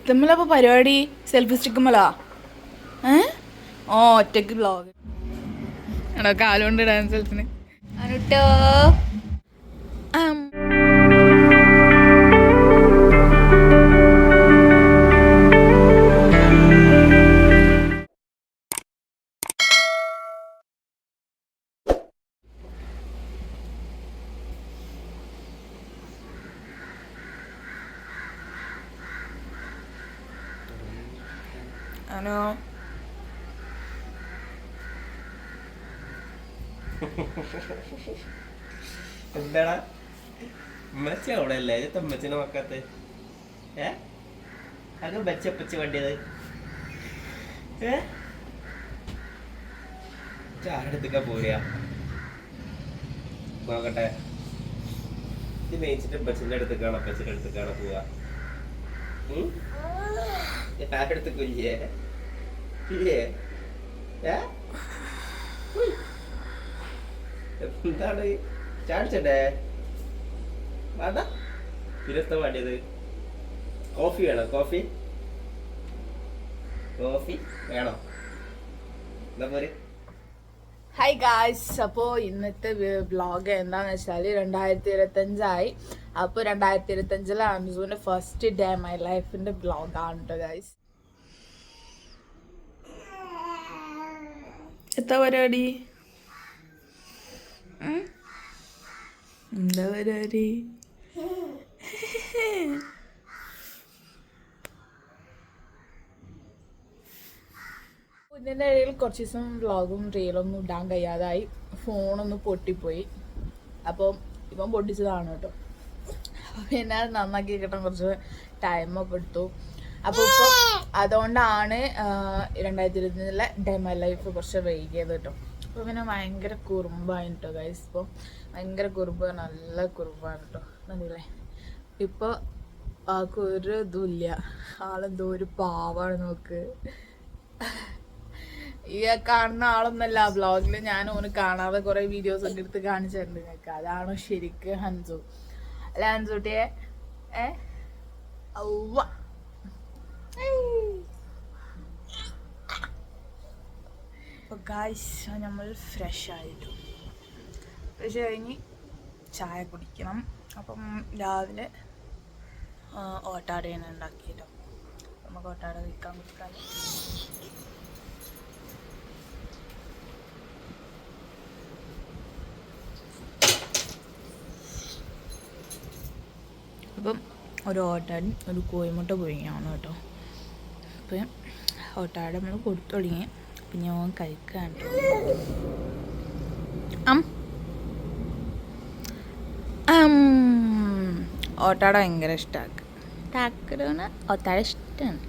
നമ്മളപ്പോൾ പരിപാടി സെൽഫി സ്റ്റിക്കുമല്ലാ ഒറ്റയ്ക്ക് ബ്ലോഗ് എടാ കാലുകൊണ്ട് ഡാൻസ് കളിച്ചിന് അനുട്ടോ അനു എന്താടാ ഉമ്മച്ചി അവിടെ അല്ലേ ഉമ്മച്ചിനെ നോക്കാത്ത അത് ബച്ചപ്പച്ച വണ്ടിയത് ആരടുത്തേക്കാ പോരാ നോക്കട്ടെ ഇത് മേയിച്ചിട്ട് ബച്ചിന്റെ അടുത്തേക്കാണോ അപ്പച്ചിന്റെ അടുത്തേക്കാണോ പോവാ ആരടുത്തേക്കില്ലേ ഇല്ലേ എന്താണ് ചാടിച്ചേ വേണ്ട തിരസ്ത വേണ്ടിയത് കോഫി വേണോ കോഫി കോഫി വേണോ എന്താ പോരെ ഹായ് ഗായ്സ്. അപ്പോൾ ഇന്നത്തെ വ്ളോഗ് എന്താണെന്ന് വെച്ചാൽ 2025 അപ്പോൾ 2025 അൻസുവിൻ്റെ ഫസ്റ്റ് ഡേ മൈ ലൈഫിൻ്റെ വ്ളോഗാണ് കേട്ടോ ഗായ്സ്. എത്ര പരിപാടി എന്താ പരിപാടി ഇതിൻ്റെ ഇടയിൽ കുറച്ച് ദിവസം വ്ളോഗും റീലൊന്നും ഇടാൻ കഴിയാതായി. ഫോണൊന്ന് പൊട്ടിപ്പോയി. അപ്പം ഇപ്പം പൊട്ടിച്ചതാണ് കേട്ടോ. അപ്പം പിന്നെ അത് നന്നാക്കി കിട്ടാൻ കുറച്ച് ടൈമൊക്കെ എടുത്തു. അപ്പോൾ ഇപ്പോൾ അതുകൊണ്ടാണ് 2025 ഡേ മൈ ലൈഫ് കുറച്ച് വൈകിയത് കേട്ടോ. അപ്പോൾ പിന്നെ ഭയങ്കര കുറുമ്പാണ് കേട്ടോ ഗൈസ്. ഇപ്പോൾ ഭയങ്കര കുറുമ്പ്, നല്ല കുറുമ്പാണ് കേട്ടോ. കണ്ടില്ലേ ഇപ്പോൾ ആൾക്കൊരു ഇതുമില്ല. ആളെന്തോ ഒരു പാവാണ് നോക്ക്. ഈ കാണുന്ന ആളൊന്നല്ല വ്ളോഗിൽ ഞാൻ ഓന് കാണാതെ കുറെ വീഡിയോസ് ഒക്കെ എടുത്ത് കാണിച്ചിട്ടുണ്ട് നിങ്ങൾക്ക്. അതാണോ ശരിക്ക് ഹൻസു? അല്ല ഹൻസൂട്ടിയെ ഔവ്വ അപ്പോൾ ഗായ്സ് നമ്മൾ ഫ്രഷ് ആയിട്ടു. ഫ്രഷ് കഴിഞ്ഞ് ചായ കുടിക്കണം. അപ്പം രാവിലെ ഓട്ടാടയാണ് ഉണ്ടാക്കിയിട്ടോ. നമുക്ക് ഓട്ടാട കഴിക്കാൻ കൊടുക്കാം. അപ്പം ഒരു ഓട്ടാടും ഒരു കോഴിമുട്ട പുഴുങ്ങിയാണ് കേട്ടോ. അപ്പം ഓട്ടാട നമ്മൾ കൊടുത്തു തുടങ്ങി. അപ്പം ഞാൻ കഴിക്കാൻ ഓട്ടാട ഭയങ്കര ഇഷ്ടമാക്കുക. താക്കടോന് ഓട്ടാട ഇഷ്ടമാണ്.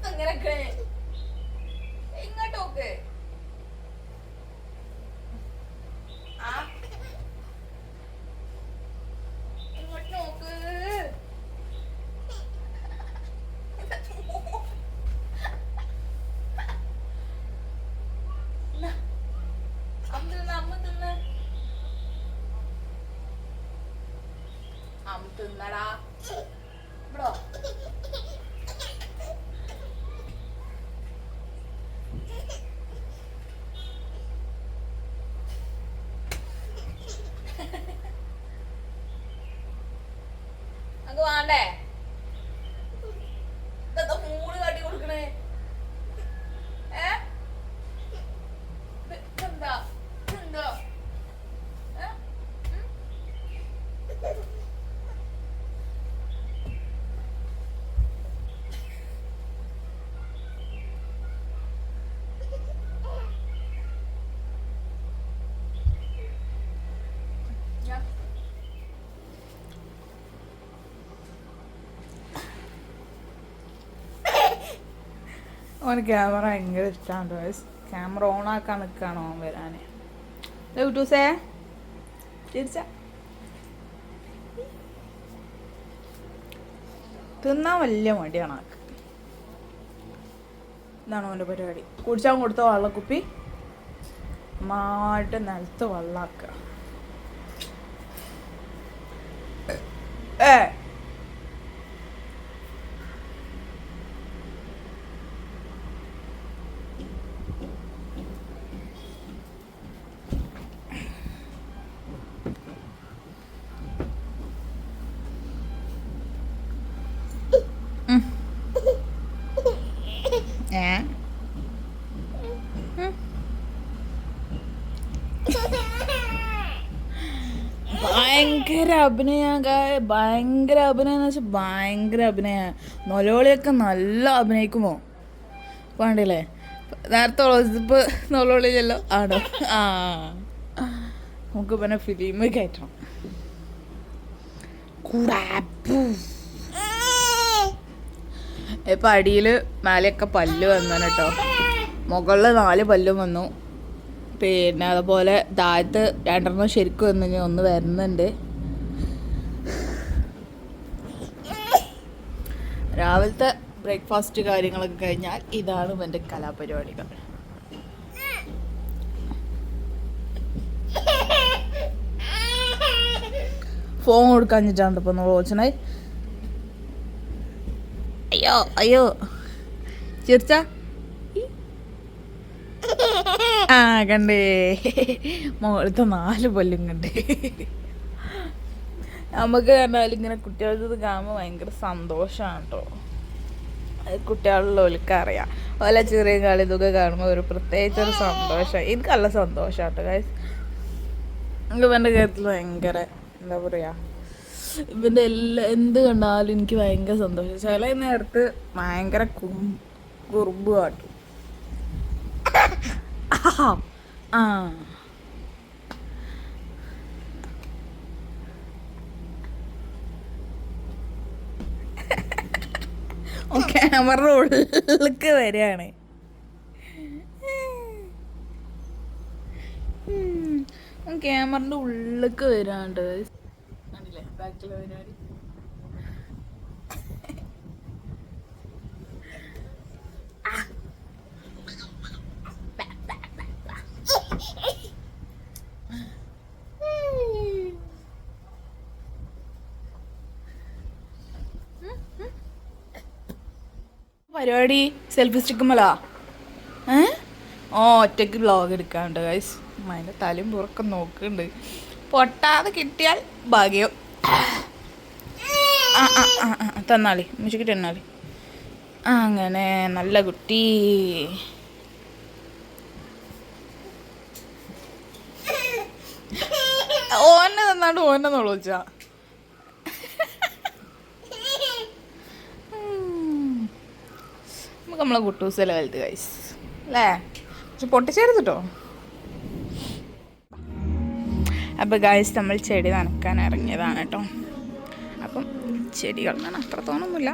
അങ്ങനൊക്കെ ഇങ്ങോട്ടോക്ക് ഇങ്ങോട്ട് നോക്ക്. അമ്മ തിന്നടാ ബ്രോ. ഓന് ക്യാമറ ഭയങ്കര ഇഷ്ടമാണ് ഗൈസ്. ക്യാമറ ഓൺ ആക്കാൻ നിൽക്കുകയാണോ ഓൻ വരാൻ. യൂട്യൂസേ തിരിച്ച തിന്നാൻ വലിയ മടിയാണ് ആൾക്ക്. ഇതാണ് ഓൻ്റെ പരിപാടി. കുടിച്ചാൽ കൊടുത്ത വെള്ളക്കുപ്പി മാട്ട് നിലത്ത് വെള്ളാക്കുക. ഭയങ്കര ഭയങ്കര അഭിനയം എന്ന് വെച്ചാൽ ഭയങ്കര അഭിനയ. നൊലോളിയൊക്കെ നല്ല അഭിനയിക്കുമോ വേണ്ടില്ലേ? നേരത്തെ ഇപ്പൊ നൊലോളിയല്ലോ ആണോ? ആ നമുക്ക് പിന്നെ ഫിലിം കയറ്റണം. ഇപ്പം അടിയിൽ മേലെയൊക്കെ പല്ല് വന്നു കേട്ടോ. മുകളിൽ 4 പല്ലും വന്നു. പിന്നെ അതുപോലെ താഴത്ത് 2 ശരിക്കും വന്നു, ഒന്ന് വരുന്നുണ്ട്. രാവിലത്തെ ബ്രേക്ക്ഫാസ്റ്റ് കാര്യങ്ങളൊക്കെ കഴിഞ്ഞാൽ ഇതാണ് എൻ്റെ കലാപരിപാടികൾ. ഫോൺ കൊടുക്കാഞ്ഞിട്ടാണ് ഇപ്പം നമ്മൾ ഓച്ചനായി. അയ്യോ അയ്യോ ചിരിച്ച ആ കണ്ടേ, മുകളിലത്തെ 4 പല്ലും കണ്ടേ. നമുക്ക് പറഞ്ഞാൽ ഇങ്ങനെ കുട്ടികൾക്ക് കാണുമ്പോൾ ഭയങ്കര സന്തോഷമാണ് കേട്ടോ. അത് കുട്ടികളുള്ളവർക്ക് അറിയാം. ഓല ചെറിയ കളി ഇതൊക്കെ കാണുമ്പോൾ ഒരു പ്രത്യേകിച്ചൊരു സന്തോഷമാണ്. എനിക്ക് നല്ല സന്തോഷമാണ് കേട്ടോ ഗൈസ്. എനിക്ക് ഇവൻ്റെ കാര്യത്തിൽ ഭയങ്കര എന്താ പറയുക, ഇവൻ്റെ എന്ത് കണ്ടാലും എനിക്ക് ഭയങ്കര സന്തോഷം. ചില നേരത്ത് ഭയങ്കര കുറുമ്പ് കാട്ടും. ആ ക്യാമറ ഉള്ളിലേക്ക് വരികയാണ്. ക്യാമറൻ്റെ ഉള്ളിലേക്ക് വരാണ്ട് കണ്ടില്ലേ ബാക്കിലെ പരിപാടി. പരിപാടി സെൽഫി സ്റ്റിക്കുമല്ലോ. ഒറ്റയ്ക്ക് വ്ളോഗ് എടുക്കാണ്ട് ഗൈസ്. അതിൻ്റെ തലയും പുറക്കെ നോക്കുന്നുണ്ട്. പൊട്ടാതെ കിട്ടിയാൽ ഭാഗ്യം. തന്നാളി മുച്ചിക്ക് തന്നാളി. അങ്ങനെ നല്ല കുട്ടി. ഓനെ തന്നാണ്ട് ഓനെ നോളോച്ചാ. നമുക്ക് നമ്മളെ കുട്ടൂസല വലുത് ഗൈസ് അല്ലേ? പക്ഷെ പൊട്ടിച്ചേരുത് കേട്ടോ. അപ്പോൾ ഗൈസ് നമ്മൾ ചെടി നനക്കാൻ ഇറങ്ങിയതാണ് കേട്ടോ. അപ്പം ചെടികൾ ഞാൻ അത്ര തോന്നുന്നില്ല,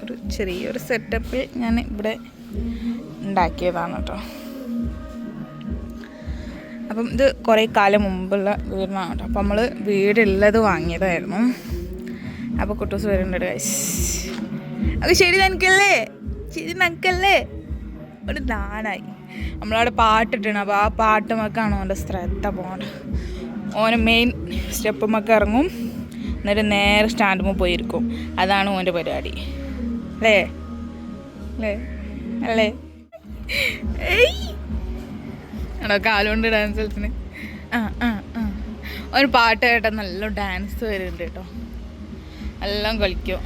ഒരു ചെറിയൊരു സെറ്റപ്പിൽ ഞാൻ ഇവിടെ ഉണ്ടാക്കിയതാണ് കേട്ടോ. അപ്പം ഇത് കുറേ കാലം മുമ്പുള്ള വീടിനാണ് കേട്ടോ. അപ്പം നമ്മൾ വീടുള്ളത് വാങ്ങിയതായിരുന്നു. അപ്പോൾ കുട്ടൂസ് വരുന്നുണ്ട് ഗൈസ്. അത് ചെടി നനക്കല്ലേ, ചെടി നനക്കല്ലേ. ഒരു ദാനായി നമ്മളവിടെ പാട്ടിട്ടാണ്. അപ്പോൾ ആ പാട്ടുമൊക്കെയാണ് ഓൻ്റെ ശ്രദ്ധ പോകേണ്ടത്. ഓന് മെയിൻ സ്റ്റെപ്പുമൊക്കെ ഇറങ്ങും, എന്നിട്ട് നേരെ സ്റ്റാൻഡുമ്പോൾ പോയിരിക്കും. അതാണ് ഓൻ്റെ പരിപാടി അല്ലേ? അല്ലേ അല്ലേ? ആണോ കാലുകൊണ്ട് ഡാൻസ് കളിച്ചിന്? ഒരു പാട്ട് കേട്ടാൽ നല്ല ഡാൻസ് വരുന്നുണ്ട് കേട്ടോ. എല്ലാം കളിക്കും.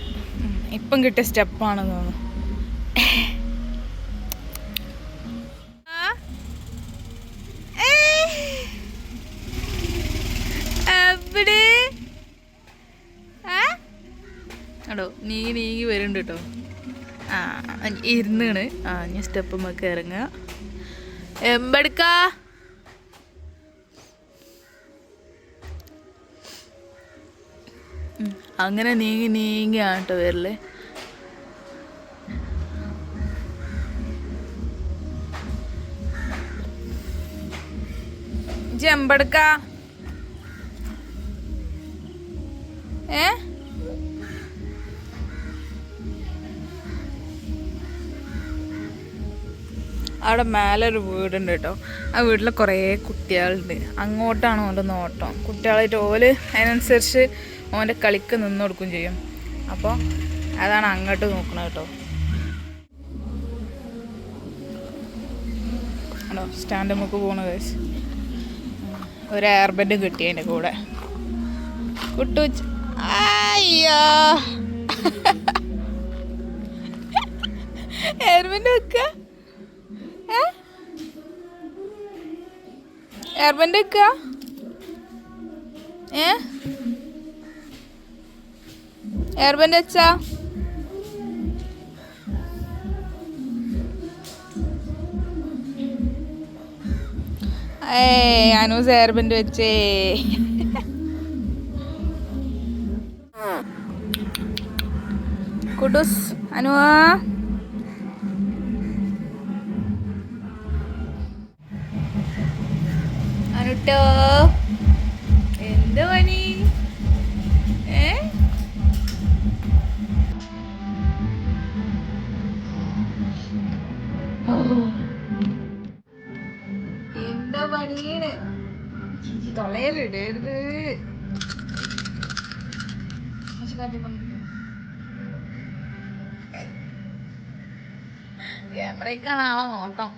ഇപ്പം കിട്ടിയ സ്റ്റെപ്പാണെന്ന് തോന്നുന്നു. കേട്ടോ നീങ്ങി വരുന്നുണ്ട് കേട്ടോ. ഇരുന്നാണ്. ഞാൻ സ്റ്റെപ്പുമൊക്കെ ഇറങ്ങുക. എമ്പെടുക്കാ അങ്ങനെ നീങ്ങിയാണ് കേട്ടോ വരല്. ചെമ്പെടുക്ക അവിടെ മേലെ ഒരു വീടുണ്ട് കേട്ടോ. ആ വീട്ടിൽ കുറേ കുട്ടികളുണ്ട്. അങ്ങോട്ടാണ് ഓൻ്റെ നോട്ടം. കുട്ടികളായിട്ട് ഓല് അതിനനുസരിച്ച് ഓൻ്റെ കളിക്ക് നിന്ന് കൊടുക്കും ചെയ്യും. അപ്പോൾ അതാണ് അങ്ങോട്ട് നോക്കണത് കേട്ടോ. ആണോ സ്റ്റാൻഡ് നമുക്ക് പോകണ കേസ്. ഒരു എയർബെൻഡ് കിട്ടി അതിൻ്റെ കൂടെ. കുട്ടു അയ്യോ എയർബെൻഡ് വെക്കുക. എയർബെൻഡ് വെക്കുക. എയർബെൻഡ് വെച്ചാ അനൂസ് എയർബെൻഡ് വെച്ചേ. കുട്ടൂസ് അനുവാ അനുട്ടോ എന്ത് പണി? എന്താ പണിയാണ്? തൊളയിലിടരുത്. ക്യാമറയ്ക്കാണാവോ നോട്ടം.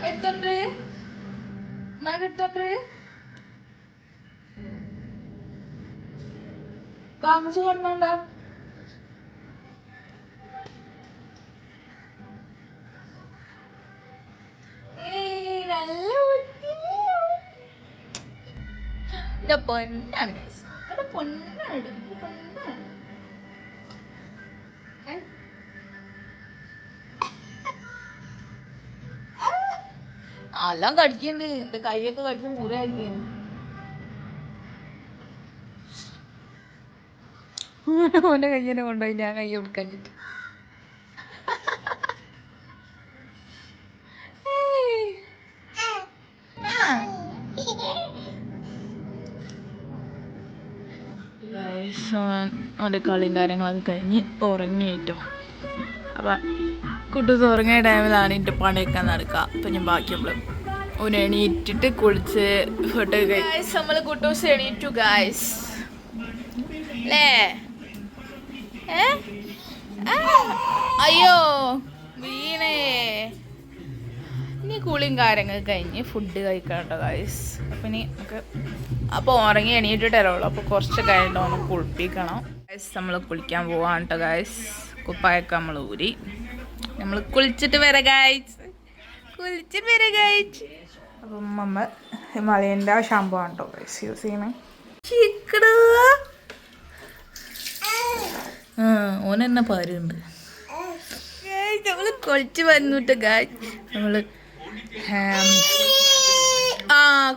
എത്തണ്ട് മകത്തണ്ട് താമസം കൊണ്ടോണ്ട. നല്ല പൊന്നാണ് പൊന്നാണ്. എല്ലാം കടിക്കണ്ട്. എന്റെ കൈയൊക്കെ കടിച്ച് മുറിയാക്കി. ഓന്റെ കയ്യനെ കൊണ്ടുപോയി ഞാൻ കൈ കൊടുക്കാഞ്ഞിട്ട്. അവൻ്റെ കളിയും കാര്യങ്ങളൊക്കെ കഴിഞ്ഞ് ഉറങ്ങിയിട്ടോ. അപ്പം കുട്ടൂസ് ഉറങ്ങിയ ടൈമിലാണ് എൻ്റെ പണിയൊക്കെ നടക്കുക. അപ്പം ഞാൻ ബാക്കി നമ്മൾ ഒന്ന് എണീറ്റിട്ട് കുളിച്ച് ഫോട്ടോ ഗൈസ് നമ്മൾ കുട്ടൂസ് എണീറ്റു ഗൈസ് അല്ലേ? അയ്യോ വീണേ. ഇനി കുളിയും കാര്യങ്ങൾ കഴിഞ്ഞ് ഫുഡ് കഴിക്കണം കേട്ടോ ഗൈസ്. അപ്പം ഇനി നമുക്ക് അപ്പോൾ ഉറങ്ങി എണീറ്റിട്ടേ ഉള്ളൂ. അപ്പോൾ കുറച്ച് കഴിഞ്ഞിട്ട് ഒന്ന് കുളിപ്പിക്കണം ഗൈസ്. നമ്മൾ കുളിക്കാൻ പോവാണ് കേട്ടോ ഗൈസ്. കുപ്പായൊക്കെ നമ്മൾ ഊരി നമ്മൾ കുളിച്ചിട്ട് വരാം ഗൈസ്. കുളിച്ചിട്ട് വരാം ഗൈസ്. അപ്പം നമ്മൾ ഹിമാലയൻ്റെ ഷാമ്പു ആണ് കേട്ടോ ഗൈസ് യൂസ് ചെയ്യണേ. ഓനെന്നെ പാരുണ്ട്. നമ്മൾ കുളിച്ച് വന്നിട്ട് ഗൈസ്. നമ്മൾ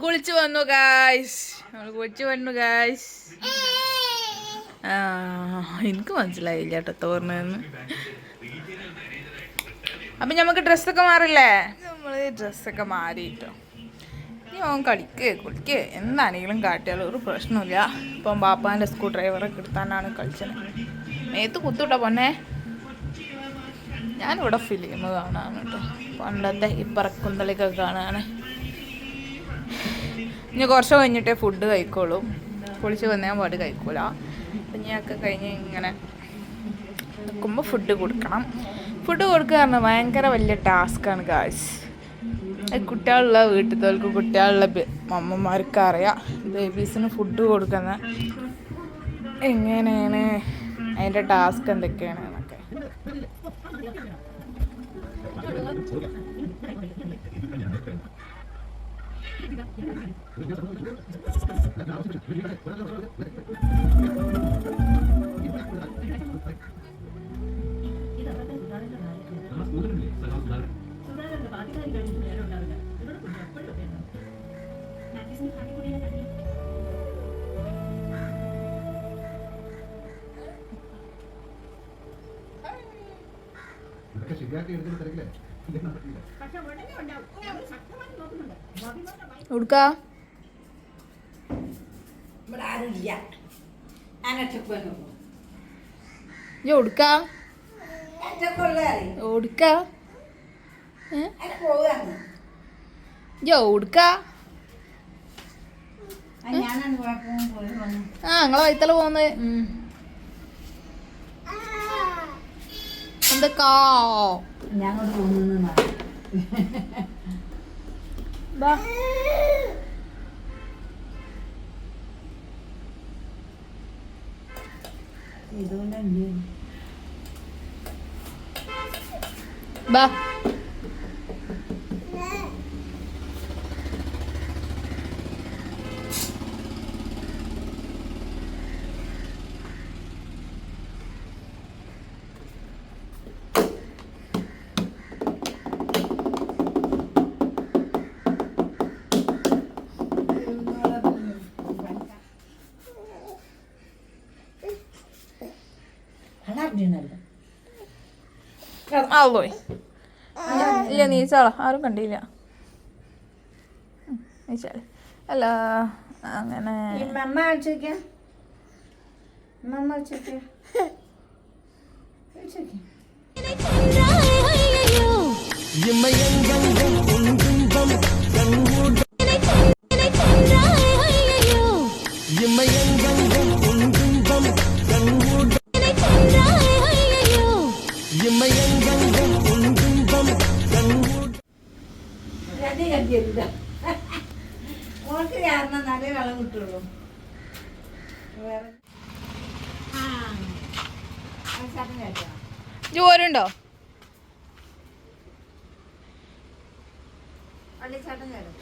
കുളിച്ച് വന്നു ഗൈസ്. നമ്മൾ കുളിച്ച് വന്നു ഗൈസ്. എനിക്ക് മനസ്സിലായില്ല കേട്ടോ തോർന്നെന്ന്. അപ്പം നമുക്ക് ഡ്രസ്സൊക്കെ മാറില്ലേ? നമ്മൾ ഡ്രസ്സൊക്കെ മാറിയിട്ടോ. ഇനി ഓൻ കളിക്ക് കുളിക്ക് എന്താണെങ്കിലും കാട്ടിയാലും ഒരു പ്രശ്നമില്ല. ഇപ്പം ബാപ്പാൻ്റെ സ്ക്രൂ ഡ്രൈവറൊക്കെ എടുത്താനാണ് കളിച്ചത്. മേത്ത് കുത്തുട്ടോ പൊന്നെ. ഞാനിവിടെ ഫിലിം കാണാണ് കേട്ടോ. പണ്ടത്തെ ഈ പറക്കുന്തളിയൊക്കെ കാണാണ്. ഇനി കുറച്ച് കഴിഞ്ഞിട്ടേ ഫുഡ് കഴിക്കുള്ളൂ. കുളിച്ച് വന്നാൽ പാട് കഴിക്കൂല. അപ്പം ഞാനൊക്കെ കഴിഞ്ഞ് ഇങ്ങനെ നിൽക്കുമ്പോൾ ഫുഡ് കൊടുക്കണം. ഫുഡ് കൊടുക്കുക പറഞ്ഞാൽ ഭയങ്കര വലിയ ടാസ്ക്കാണ് ഗായ്സ്. കുട്ടികളുള്ള വീട്ടിലത്തെ കുട്ടികളുള്ള അമ്മമാർക്ക് അറിയാം ബേബീസിന് ഫുഡ് കൊടുക്കുന്ന എങ്ങനെയാണ്, അതിൻ്റെ ടാസ്ക് എന്തൊക്കെയാണ് എന്നൊക്കെ. ശരിയാക്കി എടുത്തിട്ട് തിരക്കില്ലേ? എവിടുക്കാ ഇവിടെ ആരുമില്ല. ഞാൻ ഒറ്റക്കൊള്ളു. എവിടുക്കാ ഒറ്റക്കൊള്ളു എവിടുക്കാ പോവാണ്. എവിടുക്കാ ഞാനാണ് കുഴപ്പവും പോയി വന്നു. നിങ്ങളെ വൈത്തല പോന്ന് എന്തൊക്കാ ഞങ്ങോട്ട് പോകുന്നു. ബാ ഇതുകൊണ്ട് ബാ ആവോ ഇല്ല നീച്ചാളാ ആരും കണ്ടില്ല നീച്ചാള് അല്ല അങ്ങനെ മമ്മ അടിച്ചോക്ക. മമ്മ അടിച്ചോക്ക. ഓർക്ക് കാരണം നല്ല വെള്ളം കിട്ടുള്ളൂ. വേറെ ജോരുണ്ടോ വള്ളിച്ചാട്ടം ചേരും.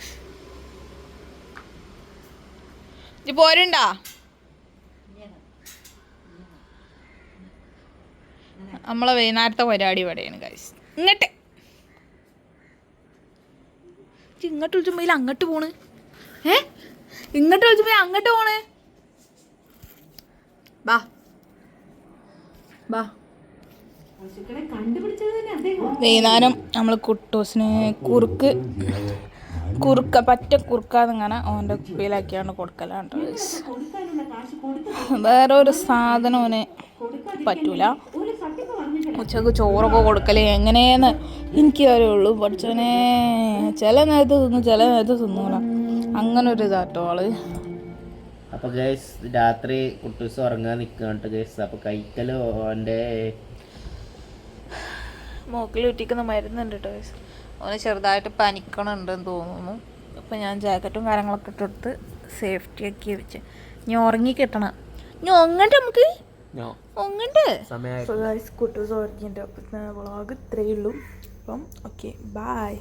ഇജ്ജ് പോരുണ്ടോ നമ്മളെ വൈകുന്നേരത്തെ പരിപാടി ഇവിടെയാണ് ഗൈസ് ഇങ്ങോട്ട് ഇങ്ങോട്ട് വിളിച്ചുമ്പോൾ അങ്ങോട്ട് പോണ് ഇങ്ങോട്ട് വിളിച്ചപ്പോ അങ്ങോട്ട് പോണ് ബാ ബാ വൈകുന്നേരം നമ്മൾ കുട്ടൂസിന് പറ്റ കുറുക്കാന്നിങ്ങനെ ഓൻ്റെ കുപ്പിയിലാക്കിയാണ് കൊടുക്കലാണ്. വേറെ ഒരു സാധനം ഓന് പറ്റൂല. ഉച്ചക്ക് ചോറൊക്കെ കൊടുക്കല് എങ്ങനെയെന്ന് എനിക്ക് അറിയുള്ളൂ. പഠിച്ചവനെ ചില നേരത്ത് തിന്നും ചില നേരത്ത് തിന്നൂല. അങ്ങനെ ഒരു ഇതാട്ടോ ആള്. അപ്പൊ ഗൈസ് രാത്രി കുട്ടൂസ് ഉറങ്ങാൻ നിൽക്കുകയാണ് ഗൈസ്. അപ്പൊ കഴിക്കല് ഓൻ്റെ മൂക്കിൽ ഇട്ടിക്കുന്ന മരുന്നുണ്ട് കേട്ടോ ഗൈസ്. ഓന് ചെറുതായിട്ട് പനിക്കണുണ്ടെന്ന് തോന്നുന്നു. അപ്പം ഞാൻ ജാക്കറ്റും കാര്യങ്ങളൊക്കെ ഇട്ടെടുത്ത് സേഫ്റ്റി ആക്കി വെച്ച് ഇനി ഉറങ്ങി കിട്ടണം. ഇനി ഒങ്ങണ്ട് നമുക്ക് ഒങ്ങണ്ട് കുട്ടൂസ് ഉറങ്ങിൻ്റെ വ്ളോഗ് ഇത്രയേ ഉള്ളൂ. അപ്പം ഓക്കെ ബായ്.